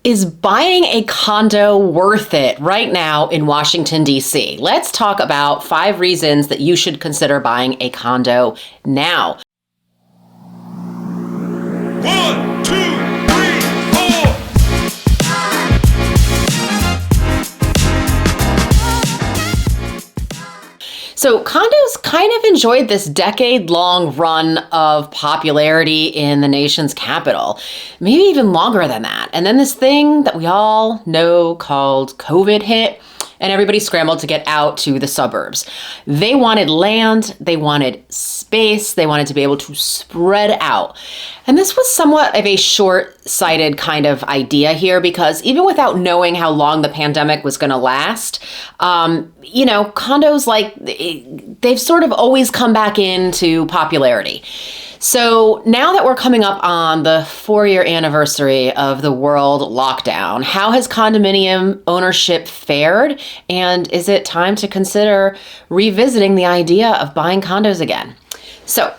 Is buying a condo worth it right now in Washington, D.C.? Let's talk about 5 reasons that you should consider buying a condo now. 1, 2, 3, 4. So condos kind of enjoyed this decade-long run of popularity in the nation's capital, maybe even longer than that. And then this thing that we all know called COVID hit, and everybody scrambled to get out to the suburbs. They wanted land, they wanted space, they wanted to be able to spread out. And this was somewhat of a short-sighted kind of idea here, because even without knowing how long the pandemic was going to last, condos, they've sort of always come back into popularity. So now that we're coming up on the 4-year anniversary of the world lockdown, how has condominium ownership fared? And is it time to consider revisiting the idea of buying condos again? So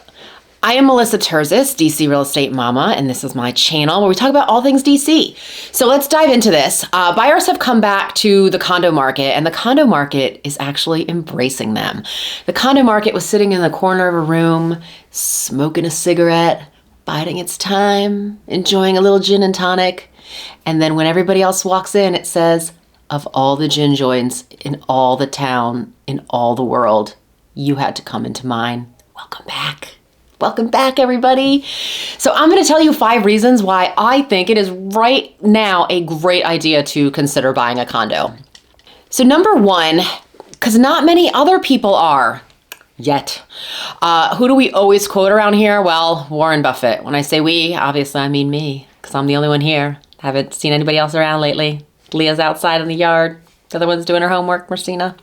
I am Melissa Terzis, DC Real Estate Mama, and this is my channel where we talk about all things DC. So let's dive into this. Buyers have come back to the condo market, and the condo market is actually embracing them. The condo market was sitting in the corner of a room, smoking a cigarette, biding its time, enjoying a little gin and tonic. And then when everybody else walks in, it says, of all the gin joints in all the town, in all the world, you had to come into mine. Welcome back. Welcome back, everybody. So I'm going to tell you 5 reasons why I think it is right now a great idea to consider buying a condo. So number 1, because not many other people are yet. Who do we always quote around here? Well, Warren Buffett. When I say we, obviously I mean me, because I'm the only one here. Haven't seen anybody else around lately. Leah's outside in the yard. The other one's doing her homework, Marcina.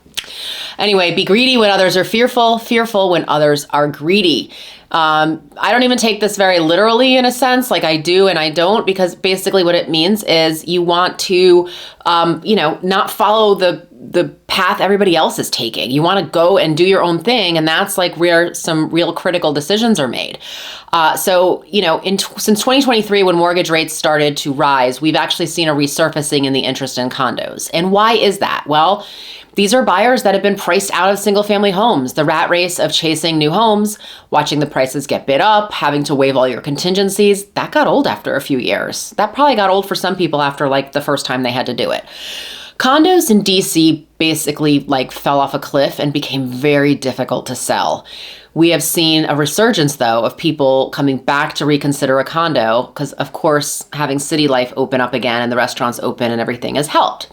Anyway, be greedy when others are fearful, fearful when others are greedy. I don't even take this very literally in a sense, like I do and I don't, because basically what it means is you want to, not follow the path everybody else is taking. You want to go and do your own thing, and that's like where some real critical decisions are made. Since 2023, when mortgage rates started to rise, we've actually seen a resurfacing in the interest in condos. And why is that? Well, these are buyers that have been priced out of single-family homes. The rat race of chasing new homes, watching the prices get bid up, having to waive all your contingencies, that got old after a few years. That probably got old for some people after the first time they had to do it. Condos in DC basically fell off a cliff and became very difficult to sell. We have seen a resurgence, though, of people coming back to reconsider a condo because, of course, having city life open up again and the restaurants open and everything has helped.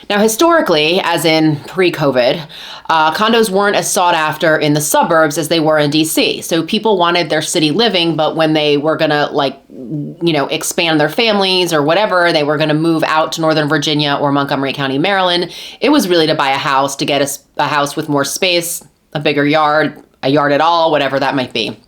Now, historically, as in pre-COVID, condos weren't as sought after in the suburbs as they were in DC. So people wanted their city living, but when they were going to expand their families or whatever, they were going to move out to Northern Virginia or Montgomery County, Maryland. It was really to buy a house, to get a house with more space, a bigger yard, a yard at all, whatever that might be.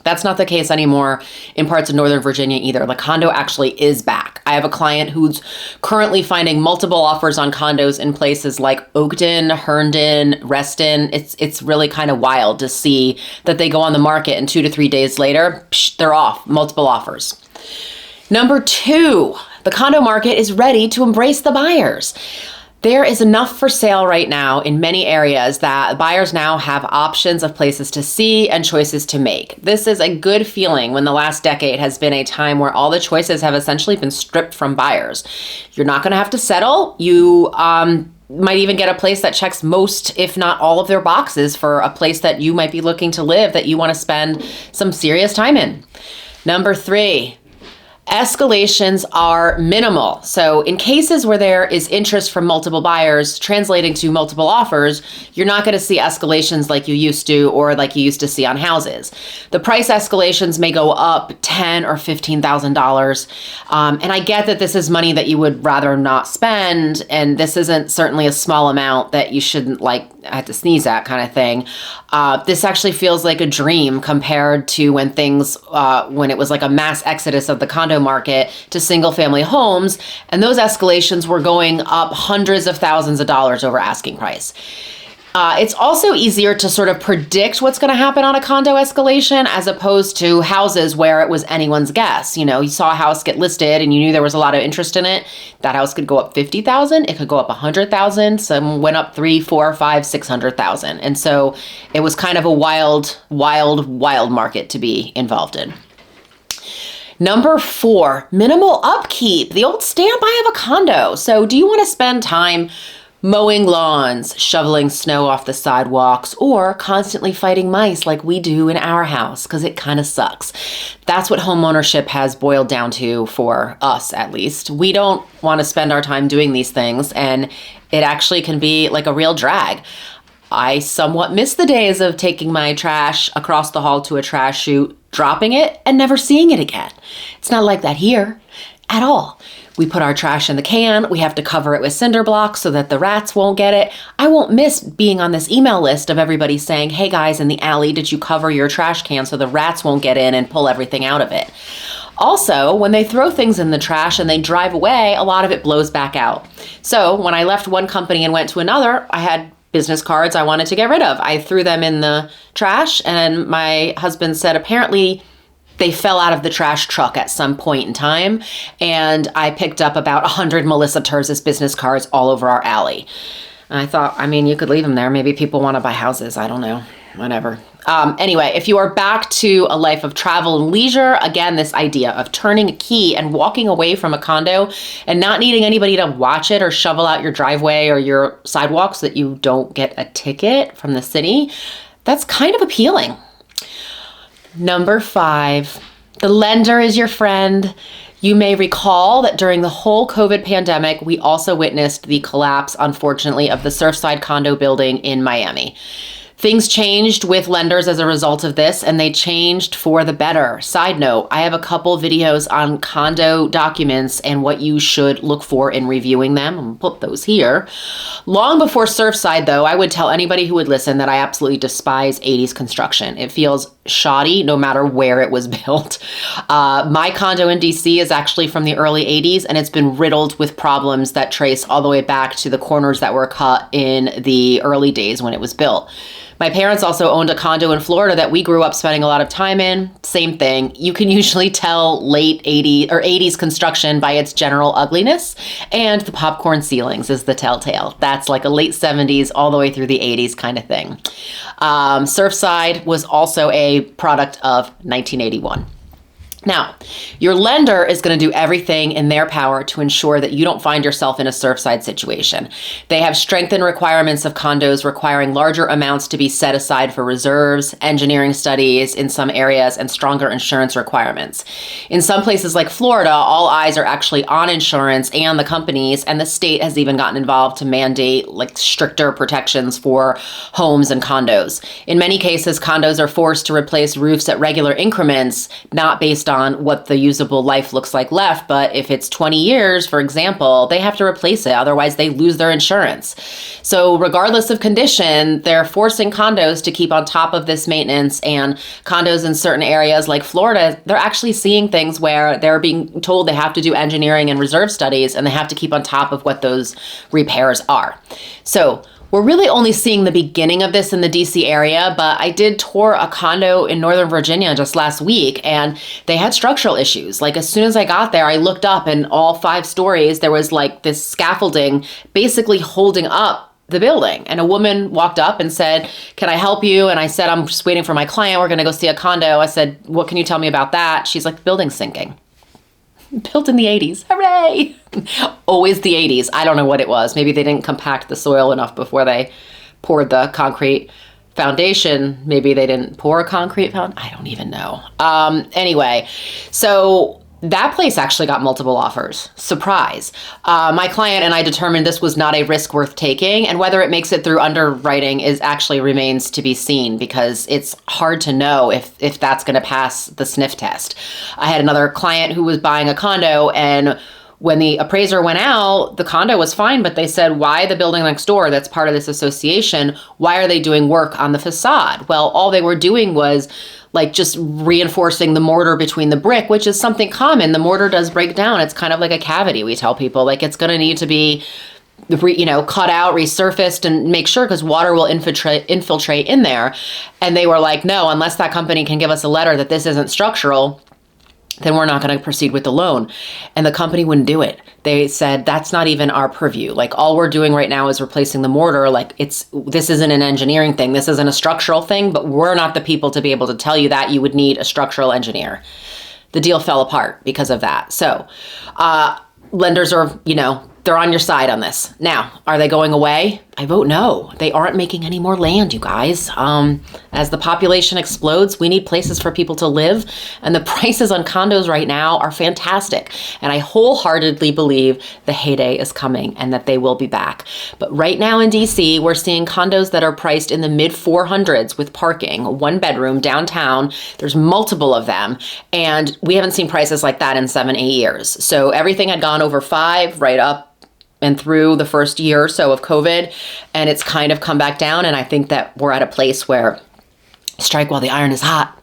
That's not the case anymore in parts of Northern Virginia either. The condo actually is back. I have a client who's currently finding multiple offers on condos in places like Oakton, Herndon, Reston. It's really kind of wild to see that they go on the market and 2 to 3 days later, they're off, multiple offers. Number 2, the condo market is ready to embrace the buyers. There is enough for sale right now in many areas that buyers now have options of places to see and choices to make. This is a good feeling when the last decade has been a time where all the choices have essentially been stripped from buyers. You're not going to have to settle. You might even get a place that checks most, if not all of their boxes for a place that you might be looking to live that you want to spend some serious time in. Number 3. Escalations are minimal. So in cases where there is interest from multiple buyers translating to multiple offers, you're not going to see escalations like you used to or like you used to see on houses. The price escalations may go up $10,000 or $15,000. And I get that this is money that you would rather not spend. And this isn't certainly a small amount that you shouldn't I had to sneeze at kind of thing. This actually feels like a dream compared to when it was like a mass exodus of the condo market to single family homes. And those escalations were going up hundreds of thousands of dollars over asking price. It's also easier to sort of predict what's going to happen on a condo escalation as opposed to houses where it was anyone's guess. You know, you saw a house get listed and you knew there was a lot of interest in it. That house could go up 50,000. It could go up 100,000. Some went up 3, 4, 5, 600,000. And so it was kind of a wild market to be involved in. Number 4, minimal upkeep. The old stamp, I have a condo. So do you want to spend time mowing lawns, shoveling snow off the sidewalks, or constantly fighting mice like we do in our house, because it kind of sucks? That's what homeownership has boiled down to for us, at least. We don't want to spend our time doing these things, and it actually can be like a real drag. I somewhat miss the days of taking my trash across the hall to a trash chute, dropping it, and never seeing it again. It's not like that here at all. We put our trash in the can. We have to cover it with cinder blocks so that the rats won't get it. I won't miss being on this email list of everybody saying, hey guys in the alley, did you cover your trash can so the rats won't get in and pull everything out of it? Also, when they throw things in the trash and they drive away, a lot of it blows back out. So when I left one company and went to another, I had business cards I wanted to get rid of. I threw them in the trash, and my husband said apparently they fell out of the trash truck at some point in time, and I picked up about 100 Melissa Terzis business cards all over our alley. And I thought, I mean, you could leave them there. Maybe people want to buy houses. I don't know. Whatever. Anyway, if you are back to a life of travel and leisure, again, this idea of turning a key and walking away from a condo and not needing anybody to watch it or shovel out your driveway or your sidewalk so that you don't get a ticket from the city, that's kind of appealing. Number 5, the lender is your friend. You may recall that during the whole COVID pandemic, we also witnessed the collapse, unfortunately, of the Surfside condo building in Miami. Things changed with lenders as a result of this, and they changed for the better. Side note, I have a couple videos on condo documents and what you should look for in reviewing them. I'm gonna put those here. Long before Surfside, though, I would tell anybody who would listen that I absolutely despise 80s construction. It feels shoddy no matter where it was built. My condo in DC is actually from the early 80s, and it's been riddled with problems that trace all the way back to the corners that were cut in the early days when it was built. My parents also owned a condo in Florida that we grew up spending a lot of time in. Same thing. You can usually tell late 80s or 80s construction by its general ugliness, and the popcorn ceilings is the telltale. That's like a late 70s all the way through the 80s kind of thing. Surfside was also a product of 1981. Now, your lender is going to do everything in their power to ensure that you don't find yourself in a Surfside situation. They have strengthened requirements of condos requiring larger amounts to be set aside for reserves, engineering studies in some areas, and stronger insurance requirements. In some places like Florida, all eyes are actually on insurance and the companies, and the state has even gotten involved to mandate like stricter protections for homes and condos. In many cases, condos are forced to replace roofs at regular increments, not based on what the usable life looks like left. But if it's 20 years, for example, they have to replace it. Otherwise, they lose their insurance. So regardless of condition, they're forcing condos to keep on top of this maintenance. And condos in certain areas like Florida, they're actually seeing things where they're being told they have to do engineering and reserve studies, and they have to keep on top of what those repairs are. So we're really only seeing the beginning of this in the DC area, but I did tour a condo in Northern Virginia just last week, and they had structural issues. Like as soon as I got there, I looked up, and all 5 stories, there was like this scaffolding basically holding up the building. And a woman walked up and said, "Can I help you?" And I said, "I'm just waiting for my client. We're going to go see a condo." I said, "What can you tell me about that?" She's like, "The building's sinking." Built in the 80s. Hooray! Always the 80s. I don't know what it was. Maybe they didn't compact the soil enough before they poured the concrete foundation. Maybe they didn't pour a concrete foundation. I don't even know. Anyway, so that place actually got multiple offers. Surprise. My client and I determined this was not a risk worth taking, and whether it makes it through underwriting is actually remains to be seen, because it's hard to know if that's going to pass the sniff test. I had another client who was buying a condo, and when the appraiser went out, the condo was fine, but they said, "Why the building next door that's part of this association, why are they doing work on the facade?" Well, all they were doing was like just reinforcing the mortar between the brick, which is something common. The mortar does break down. It's kind of like a cavity. We tell people like it's going to need to be cut out, resurfaced, and make sure, because water will infiltrate in there. And they were like, no, unless that company can give us a letter that this isn't structural, then we're not going to proceed with the loan. And the company wouldn't do it. They said, that's not even our purview. Like, all we're doing right now is replacing the mortar. Like, this isn't an engineering thing. This isn't a structural thing, but we're not the people to be able to tell you that. You would need a structural engineer. The deal fell apart because of that. So, lenders are, they're on your side on this. Now, are they going away? I vote no. They aren't making any more land, you guys. As the population explodes, we need places for people to live. And the prices on condos right now are fantastic. And I wholeheartedly believe the heyday is coming and that they will be back. But right now in DC, we're seeing condos that are priced in the mid 400s with parking, 1 bedroom downtown. There's multiple of them. And we haven't seen prices like that in 7-8 years. So everything had gone over 5, right up and through the first year or so of COVID, and it's kind of come back down. And I think that we're at a place where strike while the iron is hot.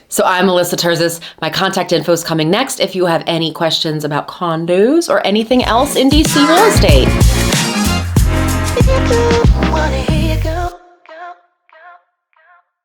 So I'm Melissa Terzis. My contact info is coming next if you have any questions about condos or anything else in DC real estate.